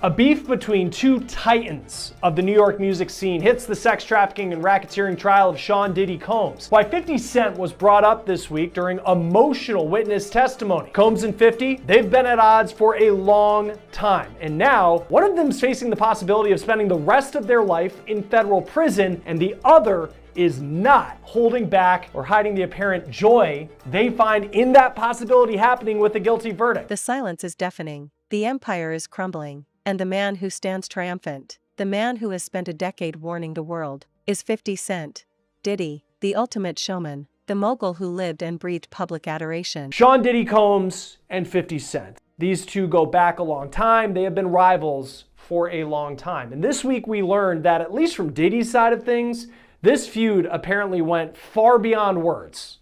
A beef between two titans of the New York music scene hits the sex trafficking and racketeering trial of Sean Diddy Combs. Why 50 Cent was brought up this week during emotional witness testimony. Combs and 50, they've been at odds for a long time. And now, one of them is facing the possibility of spending the rest of their life in federal prison, and the other is not holding back or hiding the apparent joy they find in that possibility happening with a guilty verdict. The silence is deafening. The empire is crumbling. And the man who stands triumphant, the man who has spent a decade warning the world, is 50 Cent. Diddy, the ultimate showman, the mogul who lived and breathed public adoration. Sean Diddy Combs and 50 Cent. These two go back a long time. They have been rivals for a long time. And this week we learned that, at least from Diddy's side of things, this feud apparently went far beyond words.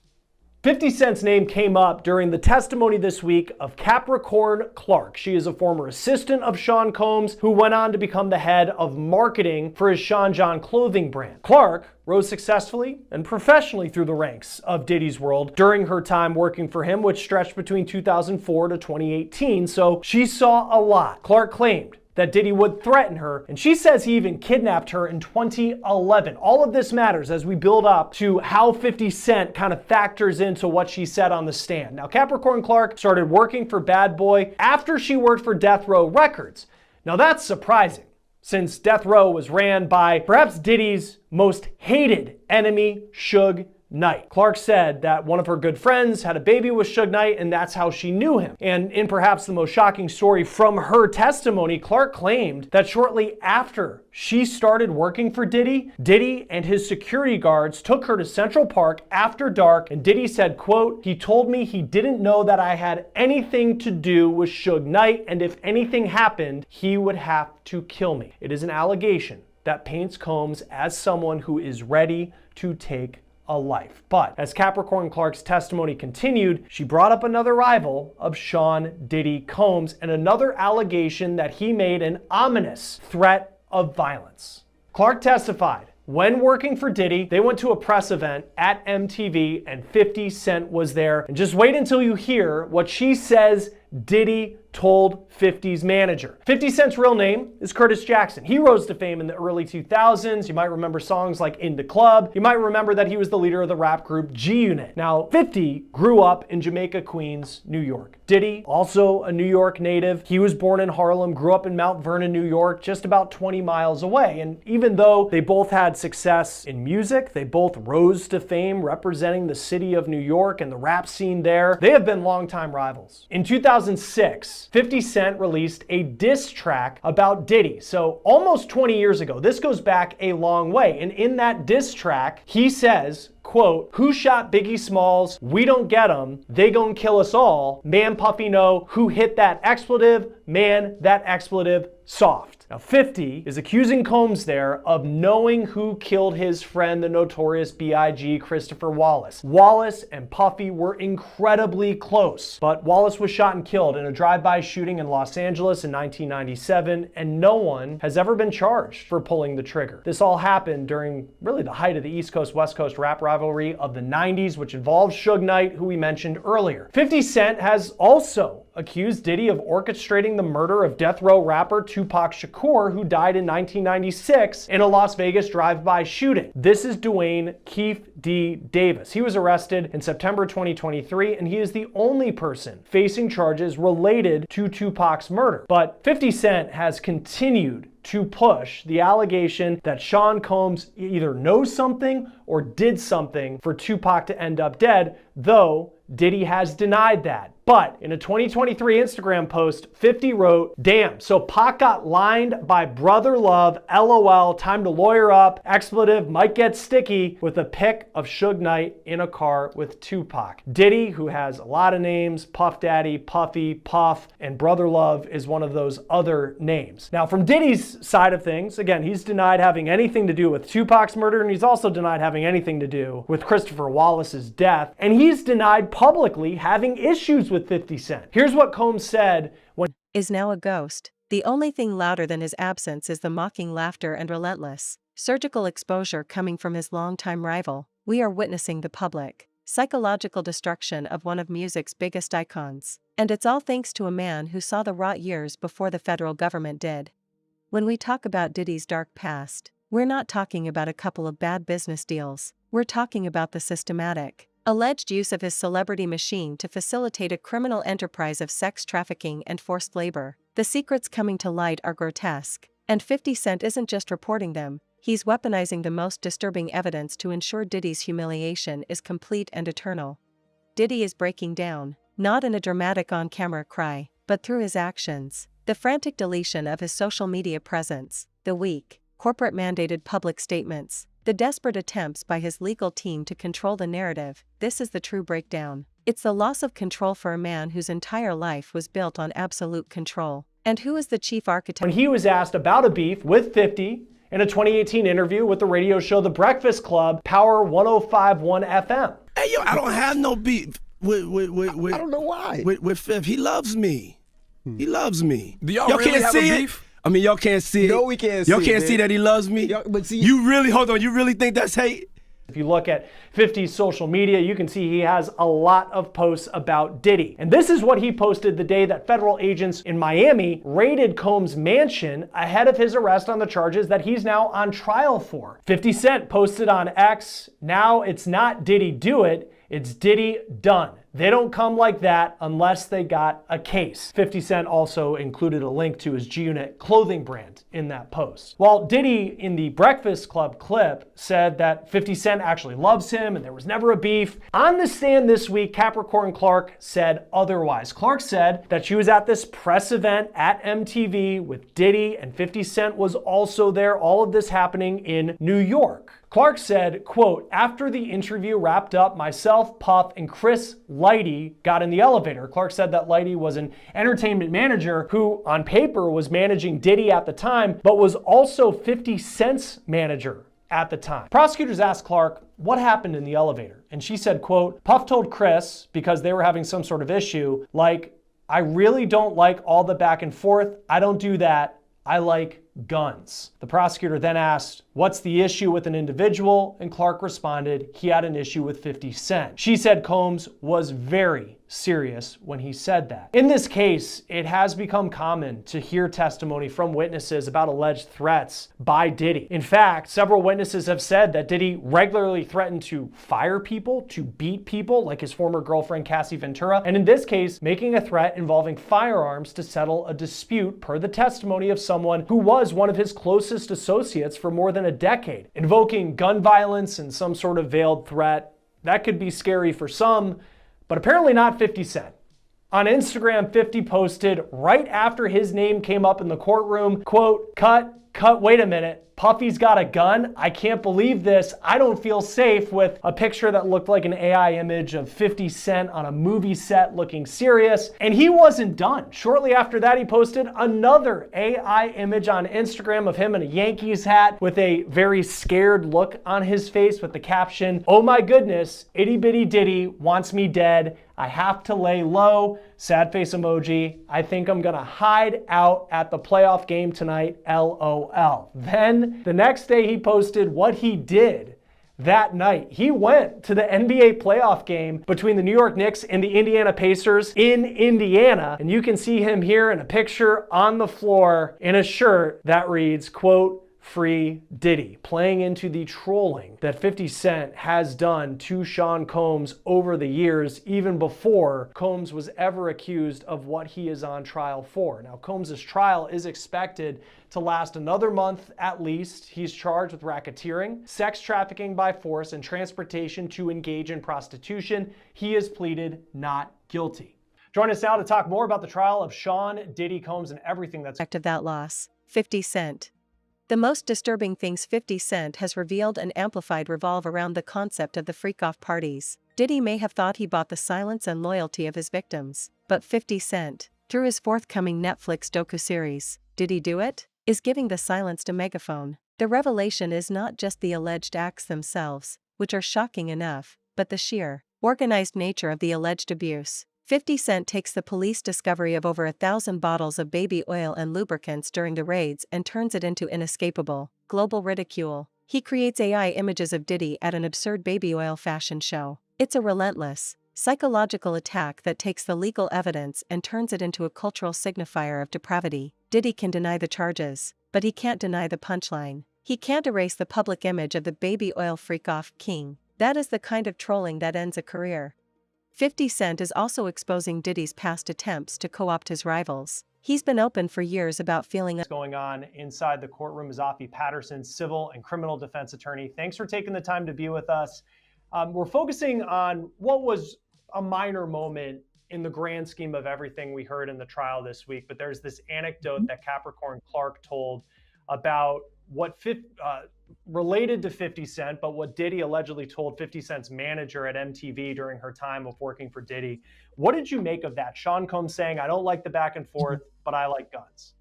50 Cent's name came up during the testimony this week of Capricorn Clark. She is a former assistant of Sean Combs who went on to become the head of marketing for his Sean John clothing brand. Clark rose successfully and professionally through the ranks of Diddy's world during her time working for him, which stretched between 2004 to 2018, so she saw a lot. Clark claimed that Diddy would threaten her, and she says he even kidnapped her in 2011. All of this matters as we build up to how 50 Cent kind of factors into what she said on the stand. Now, Capricorn Clark started working for Bad Boy after she worked for Death Row Records. Now, that's surprising, since Death Row was ran by perhaps Diddy's most hated enemy, Suge Knight. Clark said that one of her good friends had a baby with Suge Knight, and that's how she knew him. And in perhaps the most shocking story from her testimony, Clark claimed that shortly after she started working for Diddy, Diddy and his security guards took her to Central Park after dark, and Diddy said, quote, "He told me he didn't know that I had anything to do with Suge Knight, and if anything happened, he would have to kill me." It is an allegation that paints Combs as someone who is ready to take a life. But as Capricorn Clark's testimony continued, she brought up another rival of Sean Diddy Combs and another allegation that he made an ominous threat of violence. Clark testified, when working for Diddy, they went to a press event at MTV and 50 Cent was there. And just wait until you hear what she says Diddy told 50's manager. 50 Cent's real name is Curtis Jackson. He rose to fame in the early 2000s. You might remember songs like In the Club. You might remember that he was the leader of the rap group G-Unit. Now, 50 grew up in Jamaica, Queens, New York. Diddy, also a New York native. He was born in Harlem, grew up in Mount Vernon, New York, just about 20 miles away. And even though they both had success in music, they both rose to fame representing the city of New York and the rap scene there, they have been longtime rivals. In 2006, 50 Cent released a diss track about Diddy. So almost 20 years ago, this goes back a long way. And in that diss track, he says, quote, "Who shot Biggie Smalls? We don't get 'em. They gon' kill us all. Man, Puffy know who hit that expletive. Man, that expletive soft." Now, 50 is accusing Combs there of knowing who killed his friend, the notorious B.I.G. Christopher Wallace. Wallace and Puffy were incredibly close, but Wallace was shot and killed in a drive-by shooting in Los Angeles in 1997, and no one has ever been charged for pulling the trigger. This all happened during really the height of the East Coast-West Coast rap rivalry of the 90s, which involved Suge Knight, who we mentioned earlier. 50 Cent has also accused Diddy of orchestrating the murder of death row rapper Tupac Shakur, who died in 1996 in a Las Vegas drive-by shooting. This is Dwayne Keefe D. Davis. He was arrested in September 2023, and he is the only person facing charges related to Tupac's murder. But 50 Cent has continued to push the allegation that Sean Combs either knows something or did something for Tupac to end up dead, though Diddy has denied that. But in a 2023 Instagram post, 50 wrote, "Damn, so Pac got lined by brother love, LOL, time to lawyer up, expletive might get sticky," with a pic of Suge Knight in a car with Tupac. Diddy, who has a lot of names, Puff Daddy, Puffy, Puff, and Brother Love is one of those other names. Now, from Diddy's side of things, again, he's denied having anything to do with Tupac's murder, and he's also denied having anything to do with Christopher Wallace's death, and he's denied publicly having issues with 50 Cent. Here's what Combs said when is now a ghost. The only thing louder than his absence is the mocking laughter and relentless, surgical exposure coming from his longtime rival. We are witnessing the public psychological destruction of one of music's biggest icons. And it's all thanks to a man who saw the rot years before the federal government did. When we talk about Diddy's dark past, we're not talking about a couple of bad business deals. We're talking about the systematic, alleged use of his celebrity machine to facilitate a criminal enterprise of sex trafficking and forced labor. The secrets coming to light are grotesque, and 50 Cent isn't just reporting them, he's weaponizing the most disturbing evidence to ensure Diddy's humiliation is complete and eternal. Diddy is breaking down, not in a dramatic on-camera cry, but through his actions. The frantic deletion of his social media presence, the weak, corporate-mandated public statements, the desperate attempts by his legal team to control the narrative. This is the true breakdown. It's the loss of control for a man whose entire life was built on absolute control. And who is the chief architect? When he was asked about a beef with 50 in a 2018 interview with the radio show The Breakfast Club, Power 105.1 FM. Hey, yo, I don't have no beef with I don't know why. With Fifth. He loves me. He loves me. Do y'all really can't have see a it? beef? I mean, y'all can't see it. No, we can't see Y'all it, can't man. see that he loves me? But see, you really think that's hate? If you look at 50's social media, you can see he has a lot of posts about Diddy. And this is what he posted the day that federal agents in Miami raided Combs' mansion ahead of his arrest on the charges that he's now on trial for. 50 Cent posted on X, "Now it's not Diddy do it, it's Diddy done. They don't come like that unless they got a case." 50 Cent also included a link to his G-Unit clothing brand in that post. While Diddy in the Breakfast Club clip said that 50 Cent actually loves him and there was never a beef, on the stand this week, Capricorn Clark said otherwise. Clark said that she was at this press event at MTV with Diddy and 50 Cent was also there, all of this happening in New York. Clark said, quote, "After the interview wrapped up, myself, Puff, and Chris Lighty got in the elevator." Clark said that Lighty was an entertainment manager who, on paper, was managing Diddy at the time, but was also 50 Cent's manager at the time. Prosecutors asked Clark what happened in the elevator, and she said, quote, "Puff told Chris, because they were having some sort of issue, like, I really don't like all the back and forth. I don't do that. I like guns." The prosecutor then asked, "What's the issue with an individual?" And Clark responded, he had an issue with 50 Cent. She said Combs was very serious when he said that. In this case, it has become common to hear testimony from witnesses about alleged threats by Diddy. In fact, several witnesses have said that Diddy regularly threatened to fire people, to beat people, like his former girlfriend Cassie Ventura, and in this case, making a threat involving firearms to settle a dispute, per the testimony of someone who was one of his closest associates for more than a decade. Invoking gun violence and some sort of veiled threat, that could be scary for some, but apparently not 50 Cent. On Instagram, 50 posted right after his name came up in the courtroom, quote, cut, wait a minute. Puffy's got a gun? I can't believe this. I don't feel safe, with a picture that looked like an AI image of 50 Cent on a movie set looking serious. And he wasn't done. Shortly after that, he posted another AI image on Instagram of him in a Yankees hat with a very scared look on his face with the caption, "Oh my goodness, itty bitty Diddy wants me dead. I have to lay low." Sad face emoji. "I think I'm gonna hide out at the playoff game tonight, LOL. Then the next day he posted what he did that night. He went to the NBA playoff game between the New York Knicks and the Indiana Pacers in Indiana. And you can see him here in a picture on the floor in a shirt that reads, quote, "Free Diddy," playing into the trolling that 50 Cent has done to Sean Combs over the years, even before Combs was ever accused of what he is on trial for. Now, Combs' trial is expected to last another month at least. He's charged with racketeering, sex trafficking by force, and transportation to engage in prostitution. He has pleaded not guilty. Join us now to talk more about the trial of Sean Diddy Combs and everything that's of that loss. 50 Cent. The most disturbing things 50 Cent has revealed and amplified revolve around the concept of the freak-off parties. Diddy may have thought he bought the silence and loyalty of his victims, but 50 Cent, through his forthcoming Netflix docuseries, Diddy Do It?, is giving the silenced a megaphone. The revelation is not just the alleged acts themselves, which are shocking enough, but the sheer, organized nature of the alleged abuse. 50 Cent takes the police discovery of over 1,000 bottles of baby oil and lubricants during the raids and turns it into inescapable, global ridicule. He creates AI images of Diddy at an absurd baby oil fashion show. It's a relentless, psychological attack that takes the legal evidence and turns it into a cultural signifier of depravity. Diddy can deny the charges, but he can't deny the punchline. He can't erase the public image of the baby oil freak-off king. That is the kind of trolling that ends a career. 50 Cent is also exposing Diddy's past attempts to co-opt his rivals. He's been open for years about feeling going on inside the courtroom is Afi Patterson, civil and criminal defense attorney. Thanks for taking the time to be with us. We're focusing on what was a minor moment in the grand scheme of everything we heard in the trial this week, but there's this anecdote that Capricorn Clark told about what related to 50 Cent, but what Diddy allegedly told 50 Cent's manager at MTV during her time of working for Diddy. What did you make of that? Sean Combs saying, I don't like the back and forth, but I like guns.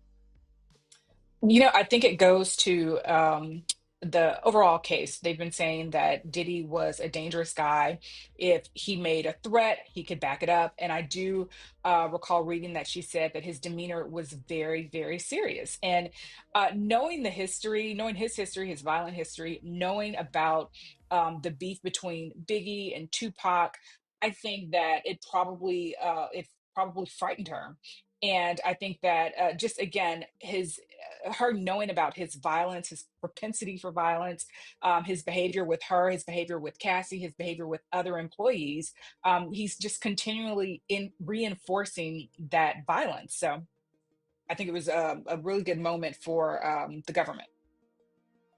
I think it goes to the overall case. They've been saying that Diddy was a dangerous guy. If he made a threat, he could back it up. And I do recall reading that she said that his demeanor was very, very serious. And knowing his history, his violent history, knowing about the beef between Biggie and Tupac, I think that it probably frightened her. And I think that just again, her knowing about his violence, his propensity for violence, his behavior with her, his behavior with Cassie, his behavior with other employees, he's just continually reinforcing that violence. So I think it was a really good moment for the government.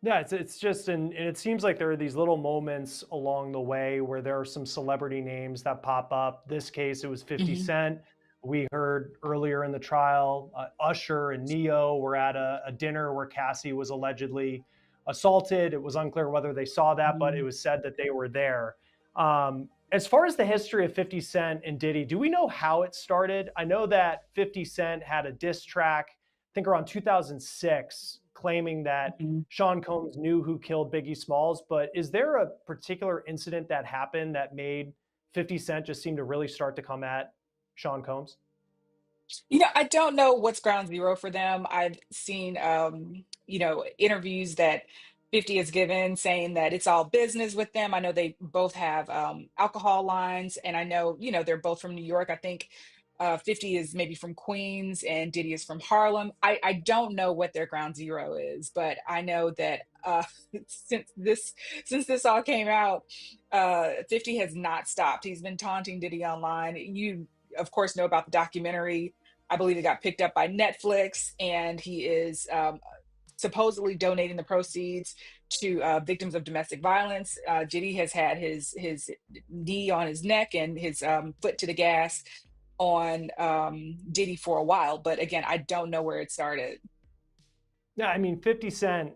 Yeah, it's just, and it seems like there are these little moments along the way where there are some celebrity names that pop up. This case, it was 50 Cent. We heard earlier in the trial, Usher and Neo were at a dinner where Cassie was allegedly assaulted. It was unclear whether they saw that, but it was said that they were there. As far as the history of 50 Cent and Diddy, do we know how it started? I know that 50 Cent had a diss track, I think around 2006, claiming that Sean Combs knew who killed Biggie Smalls. But is there a particular incident that happened that made 50 Cent just seem to really start to come at Sean Combs? I don't know what's ground zero for them. I've seen, interviews that 50 has given saying that it's all business with them. I know they both have alcohol lines, and I know, they're both from New York. I think 50 is maybe from Queens and Diddy is from Harlem. I don't know what their ground zero is, but I know that since this all came out, 50 has not stopped. He's been taunting Diddy online. You, of course, know about the documentary. I believe it got picked up by Netflix, and he is supposedly donating the proceeds to victims of domestic violence. Diddy has had his knee on his neck and his foot to the gas on Diddy for a while. But again, I don't know where it started. Yeah, I mean, 50 Cent,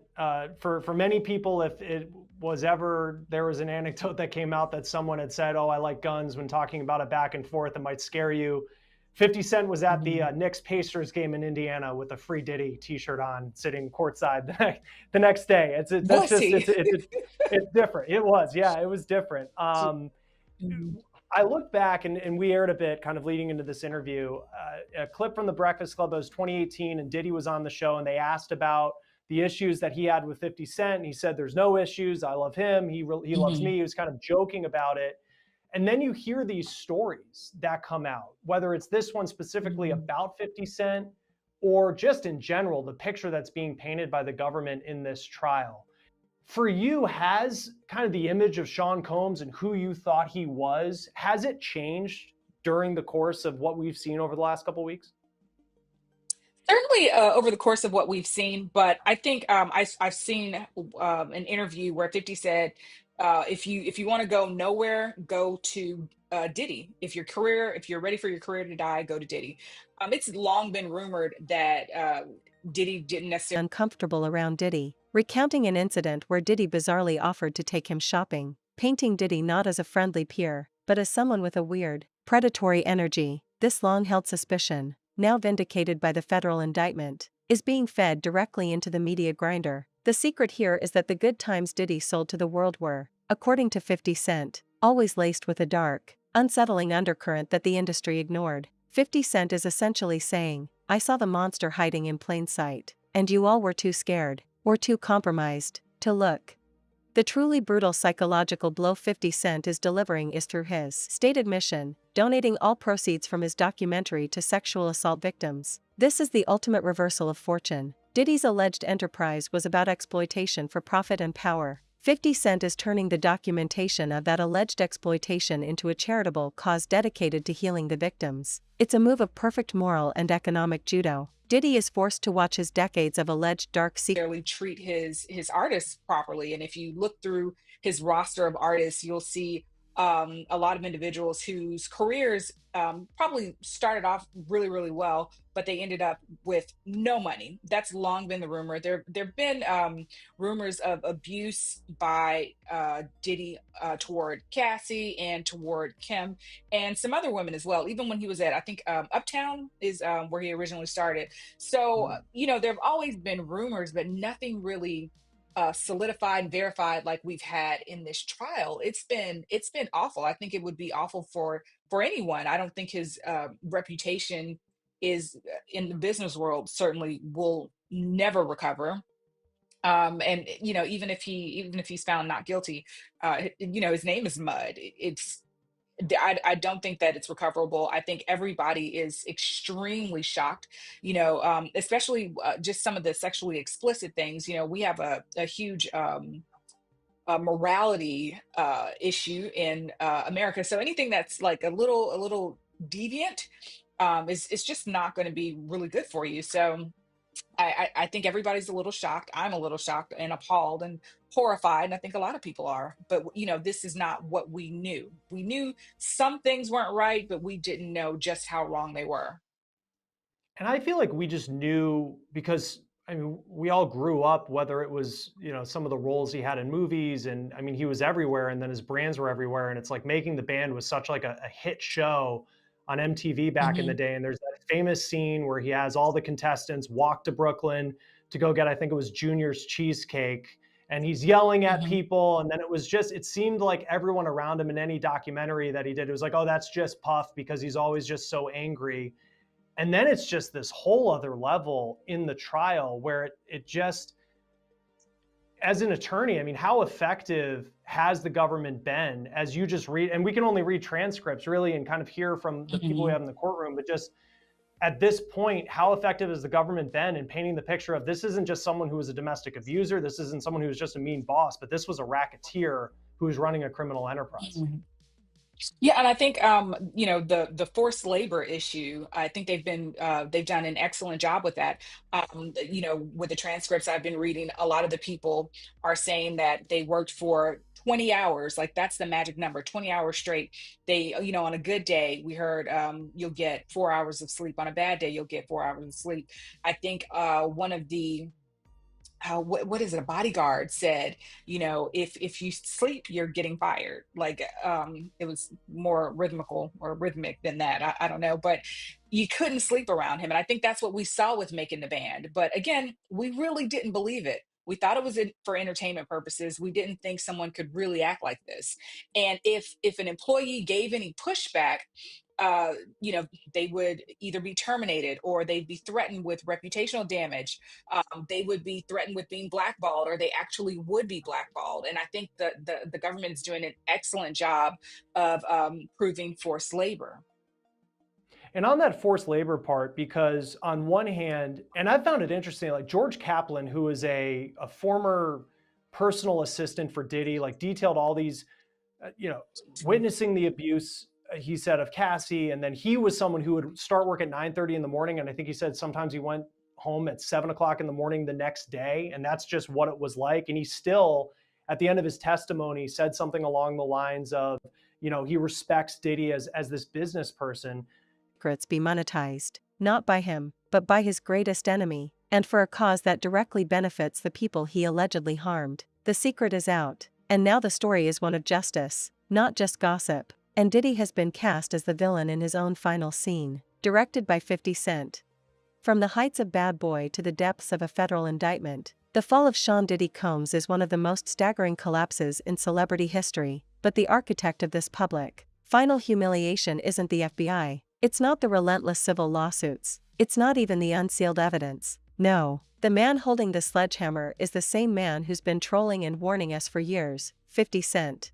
for many people, if it was ever, there was an anecdote that came out that someone had said, oh, I like guns when talking about a back and forth, it might scare you. 50 Cent was at the Knicks-Pacers game in Indiana with a free Diddy t-shirt on, sitting courtside the next day. It's different. It was, yeah, it was different. I look back, and we aired a bit kind of leading into this interview, a clip from the Breakfast Club. It was 2018, and Diddy was on the show, and they asked about the issues that he had with 50 Cent. And he said, there's no issues. I love him. He loves me. He was kind of joking about it. And then you hear these stories that come out, whether it's this one specifically about 50 Cent or just in general, the picture that's being painted by the government in this trial. For you, has kind of the image of Sean Combs and who you thought he was, has it changed during the course of what we've seen over the last couple of weeks? Certainly over the course of what we've seen, but I think I've seen an interview where 50 said, if you want to go nowhere, go to Diddy. If you're ready for your career to die, go to Diddy. It's long been rumored that Diddy didn't necessarily uncomfortable around Diddy, recounting an incident where Diddy bizarrely offered to take him shopping, painting Diddy not as a friendly peer, but as someone with a weird, predatory energy. This long-held suspicion, now vindicated by the federal indictment, is being fed directly into the media grinder. The secret here is that the good times Diddy sold to the world were, according to 50 Cent, always laced with a dark, unsettling undercurrent that the industry ignored. 50 Cent is essentially saying, I saw the monster hiding in plain sight, and you all were too scared, or too compromised, to look. The truly brutal psychological blow 50 Cent is delivering is through his stated mission, donating all proceeds from his documentary to sexual assault victims. This is the ultimate reversal of fortune. Diddy's alleged enterprise was about exploitation for profit and power. 50 Cent is turning the documentation of that alleged exploitation into a charitable cause dedicated to healing the victims. It's a move of perfect moral and economic judo. Diddy is forced to watch his decades of alleged dark secrets Treat his artists properly. And if you look through his roster of artists, you'll see a lot of individuals whose careers probably started off really, really well, but they ended up with no money. That's long been the rumor. There've been rumors of abuse by Diddy toward Cassie and toward Kim and some other women as well. Even when he was at, I think Uptown is where he originally started. So there have always been rumors, but nothing really solidified and verified like we've had in this trial. It's been awful. I think it would be awful for anyone. I don't think his reputation is in the business world certainly will never recover. And even if he's found not guilty, his name is mud. I don't think that it's recoverable. I think everybody is extremely shocked, especially just some of the sexually explicit things. We have a huge morality issue in America. So anything that's like a little deviant is just not going to be really good for you. So I think everybody's a little shocked. I'm a little shocked and appalled and horrified, and I think a lot of people are. But this is not what we knew. We knew some things weren't right, but we didn't know just how wrong they were. And I feel like we just knew because I mean, we all grew up, whether it was, some of the roles he had in movies and I mean, he was everywhere and then his brands were everywhere. And it's like Making the Band was such like a hit show on MTV back in the Hmm. day. And there's that famous scene where he has all the contestants walk to Brooklyn to go get, I think it was Junior's cheesecake. And he's yelling at Hmm. people. And then it seemed like everyone around him in any documentary that he did, it was like, oh, that's just Puff because he's always just so angry. And then it's just this whole other level in the trial where it just, as an attorney, I mean, how effective has the government been as you just read, and we can only read transcripts really and kind of hear from the people we Hmm. have in the courtroom, but just at this point, how effective has the government been in painting the picture of this isn't just someone who was a domestic abuser, this isn't someone who was just a mean boss, but this was a racketeer who was running a criminal enterprise. Yeah, and I think the forced labor issue. I think they've done an excellent job with that. With the transcripts I've been reading, a lot of the people are saying that they worked for 20 hours. Like that's the magic number, 20 hours straight. They, on a good day, we heard you'll get 4 hours of sleep. On a bad day, you'll get 4 hours of sleep. I think one of the what is it, a bodyguard said, if you sleep you're getting fired, like it was more rhythmical or rhythmic than that. I don't know, but you couldn't sleep around him, and I think that's what we saw with Making the Band. But again, we really didn't believe it. We thought it was for entertainment purposes. We didn't think someone could really act like this. And if an employee gave any pushback, uh, you know, they would either be terminated or they'd be threatened with reputational damage. They would be threatened with being blackballed, or they actually would be blackballed. And I think the government is doing an excellent job of proving forced labor. And on that forced labor part, because on one hand, and I found it interesting, like George Kaplan, who is a former personal assistant for Diddy, like detailed all these, witnessing the abuse, he said, of Cassie. And then he was someone who would start work at 9:30 in the morning. And I think he said sometimes he went home at 7 o'clock in the morning the next day. And that's just what it was like. And he still, at the end of his testimony, said something along the lines of, he respects Diddy as this business person. Be monetized, not by him, but by his greatest enemy, and for a cause that directly benefits the people he allegedly harmed. The secret is out, and now the story is one of justice, not just gossip. And Diddy has been cast as the villain in his own final scene, directed by 50 Cent. From the heights of Bad Boy to the depths of a federal indictment, the fall of Sean Diddy Combs is one of the most staggering collapses in celebrity history. But the architect of this public final humiliation isn't the FBI. It's not the relentless civil lawsuits. It's not even the unsealed evidence. No, The man holding the sledgehammer is the same man who's been trolling and warning us for years, 50 Cent.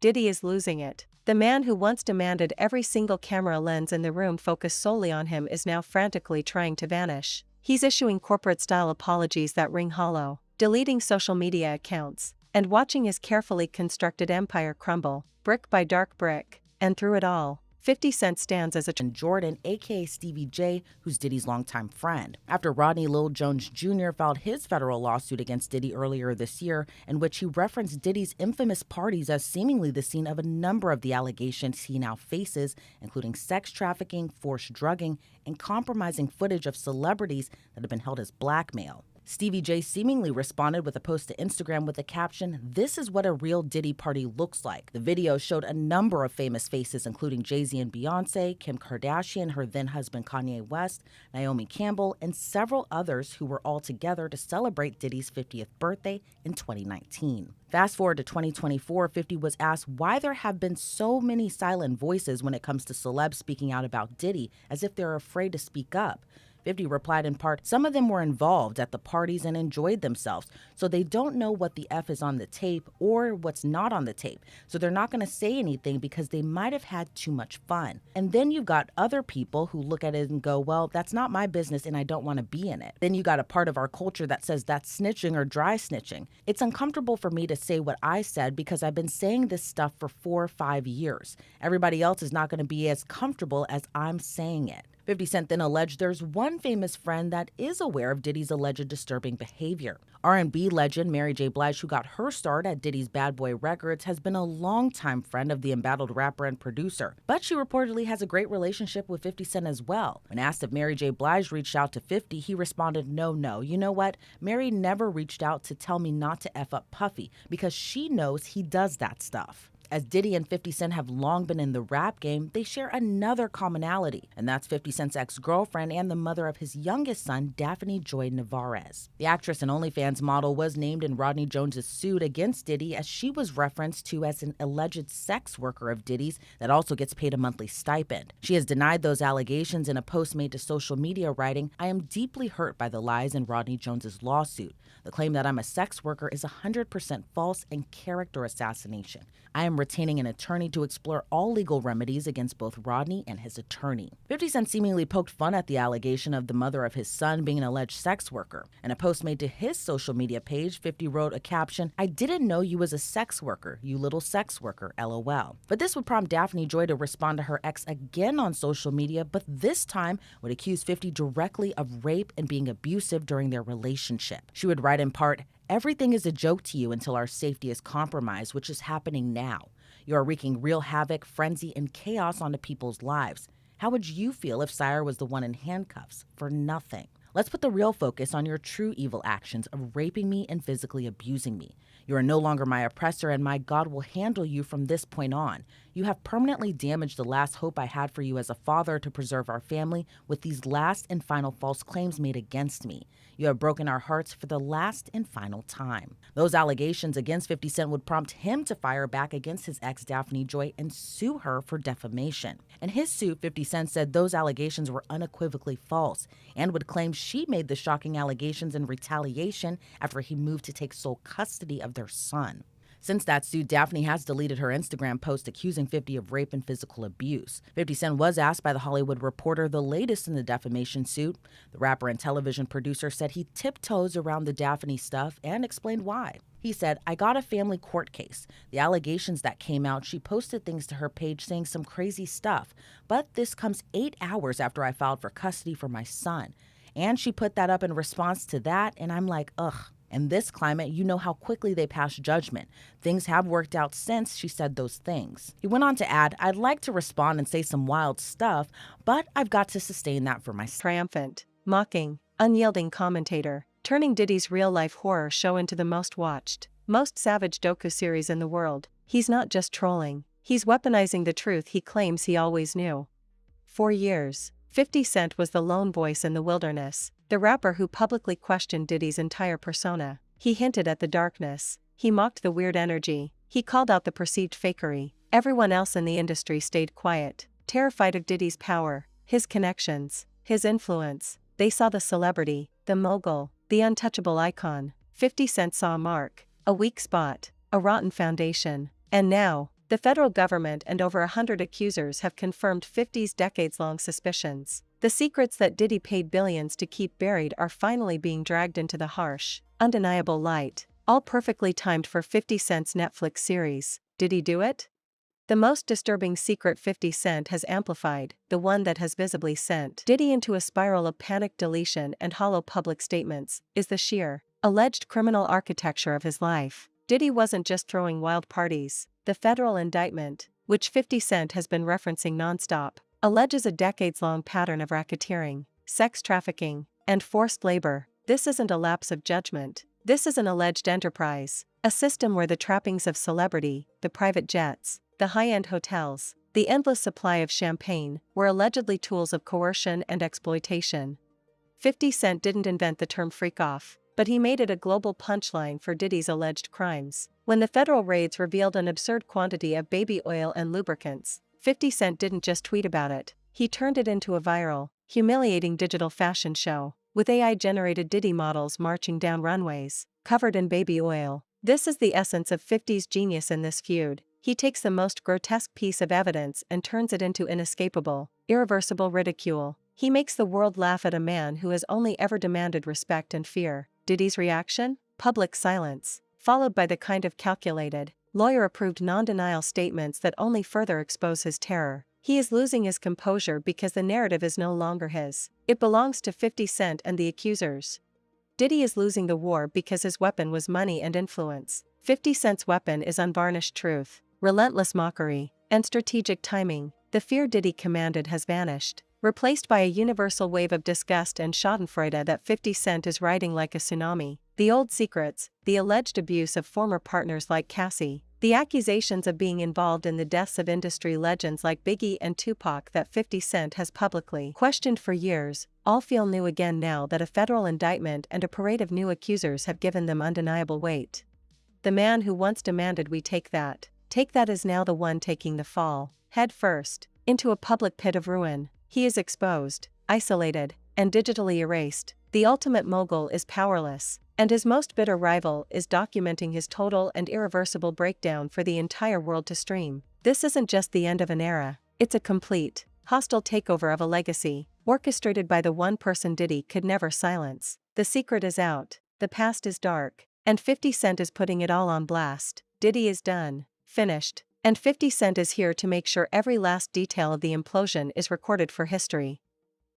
Diddy is losing it. The man who once demanded every single camera lens in the room focus solely on him is now frantically trying to vanish. He's issuing corporate-style apologies that ring hollow, deleting social media accounts, and watching his carefully constructed empire crumble, brick by dark brick. And through it all, 50 Cent stands as a and Jordan, aka Stevie J, who's Diddy's longtime friend. After Rodney Lil Jones Jr. filed his federal lawsuit against Diddy earlier this year, in which he referenced Diddy's infamous parties as seemingly the scene of a number of the allegations he now faces, including sex trafficking, forced drugging, and compromising footage of celebrities that have been held as blackmail. Stevie J seemingly responded with a post to Instagram with the caption, "This is what a real Diddy party looks like." The video showed a number of famous faces, including Jay-Z and Beyonce, Kim Kardashian, her then-husband Kanye West, Naomi Campbell, and several others who were all together to celebrate Diddy's 50th birthday in 2019. Fast forward to 2024, 50 was asked why there have been so many silent voices when it comes to celebs speaking out about Diddy, as if they're afraid to speak up. 50 replied in part, "Some of them were involved at the parties and enjoyed themselves, so they don't know what the F is on the tape or what's not on the tape. So they're not going to say anything because they might have had too much fun." And then you've got other people who look at it and go, "Well, that's not my business and I don't want to be in it." Then you got a part of our culture that says that's snitching or dry snitching. It's uncomfortable for me to say what I said because I've been saying this stuff for 4 or 5 years. Everybody else is not going to be as comfortable as I'm saying it. 50 Cent then alleged there's one famous friend that is aware of Diddy's alleged disturbing behavior. R&B legend Mary J. Blige, who got her start at Diddy's Bad Boy Records, has been a longtime friend of the embattled rapper and producer. But she reportedly has a great relationship with 50 Cent as well. When asked if Mary J. Blige reached out to 50, he responded, no. You know what? Mary never reached out to tell me not to F up Puffy because she knows he does that stuff." As Diddy and 50 Cent have long been in the rap game, they share another commonality, and that's 50 Cent's ex-girlfriend and the mother of his youngest son, Daphne Joy Navarez. The actress and OnlyFans model was named in Rodney Jones' suit against Diddy as she was referenced to as an alleged sex worker of Diddy's that also gets paid a monthly stipend. She has denied those allegations in a post made to social media, writing, "I am deeply hurt by the lies in Rodney Jones' lawsuit. The claim that I'm a sex worker is 100% false and character assassination. I am retaining an attorney to explore all legal remedies against both Rodney and his attorney." 50 Cent seemingly poked fun at the allegation of the mother of his son being an alleged sex worker. In a post made to his social media page, 50 wrote a caption, "I didn't know you was a sex worker, you little sex worker, LOL." But this would prompt Daphne Joy to respond to her ex again on social media, but this time would accuse 50 directly of rape and being abusive during their relationship. She would write in part, "Everything is a joke to you until our safety is compromised, which is happening now. You are wreaking real havoc, frenzy, and chaos onto people's lives. How would you feel if Sire was the one in handcuffs? For nothing. Let's put the real focus on your true evil actions of raping me and physically abusing me. You are no longer my oppressor, and my God will handle you from this point on. You have permanently damaged the last hope I had for you as a father to preserve our family with these last and final false claims made against me. You have broken our hearts for the last and final time." Those allegations against 50 Cent would prompt him to fire back against his ex Daphne Joy and sue her for defamation. In his suit, 50 Cent said those allegations were unequivocally false and would claim she made the shocking allegations in retaliation after he moved to take sole custody of their son. Since that suit, Daphne has deleted her Instagram post accusing 50 of rape and physical abuse. 50 Cent was asked by The Hollywood Reporter the latest in the defamation suit. The rapper and television producer said he tiptoes around the Daphne stuff and explained why. He said, "I got a family court case. The allegations that came out, she posted things to her page saying some crazy stuff. But this comes 8 hours after I filed for custody for my son. And she put that up in response to that, and I'm like, ugh. In this climate, you know how quickly they pass judgment. Things have worked out since she said those things." He went on to add, "I'd like to respond and say some wild stuff, but I've got to sustain that for myself." Triumphant, mocking, unyielding commentator, turning Diddy's real-life horror show into the most watched, most savage docu-series in the world. He's not just trolling, he's weaponizing the truth he claims he always knew. For years, 50 Cent was the lone voice in the wilderness, the rapper who publicly questioned Diddy's entire persona. He hinted at the darkness, he mocked the weird energy, he called out the perceived fakery. Everyone else in the industry stayed quiet, terrified of Diddy's power, his connections, his influence. They saw the celebrity, the mogul, the untouchable icon. 50 Cent saw a mark, a weak spot, a rotten foundation. And now, the federal government and over 100 accusers have confirmed 50's decades-long suspicions. The secrets that Diddy paid billions to keep buried are finally being dragged into the harsh, undeniable light, all perfectly timed for 50 Cent's Netflix series. Did he do it? The most disturbing secret 50 Cent has amplified, the one that has visibly sent Diddy into a spiral of panic deletion and hollow public statements, is the sheer, alleged criminal architecture of his life. Diddy wasn't just throwing wild parties. The federal indictment, which 50 Cent has been referencing nonstop, alleges a decades-long pattern of racketeering, sex trafficking, and forced labor. This isn't a lapse of judgment. This is an alleged enterprise, a system where the trappings of celebrity, the private jets, the high-end hotels, the endless supply of champagne, were allegedly tools of coercion and exploitation. 50 Cent didn't invent the term freak-off, but he made it a global punchline for Diddy's alleged crimes. When the federal raids revealed an absurd quantity of baby oil and lubricants, 50 Cent didn't just tweet about it, he turned it into a viral, humiliating digital fashion show, with AI-generated Diddy models marching down runways, covered in baby oil. This is the essence of 50's genius in this feud. He takes the most grotesque piece of evidence and turns it into inescapable, irreversible ridicule. He makes the world laugh at a man who has only ever demanded respect and fear. Diddy's reaction? Public silence, followed by the kind of calculated, lawyer-approved non-denial statements that only further expose his terror. He is losing his composure because the narrative is no longer his. It belongs to 50 Cent and the accusers. Diddy is losing the war because his weapon was money and influence. 50 Cent's weapon is unvarnished truth, relentless mockery, and strategic timing. The fear Diddy commanded has vanished, replaced by a universal wave of disgust and schadenfreude that 50 Cent is riding like a tsunami. The old secrets, the alleged abuse of former partners like Cassie, the accusations of being involved in the deaths of industry legends like Biggie and Tupac that 50 Cent has publicly questioned for years, all feel new again now that a federal indictment and a parade of new accusers have given them undeniable weight. The man who once demanded we take that is now the one taking the fall, head first, into a public pit of ruin. He is exposed, isolated, and digitally erased. The ultimate mogul is powerless, and his most bitter rival is documenting his total and irreversible breakdown for the entire world to stream. This isn't just the end of an era, it's a complete, hostile takeover of a legacy, orchestrated by the one person Diddy could never silence. The secret is out, the past is dark, and 50 Cent is putting it all on blast. Diddy is done, finished, and 50 Cent is here to make sure every last detail of the implosion is recorded for history.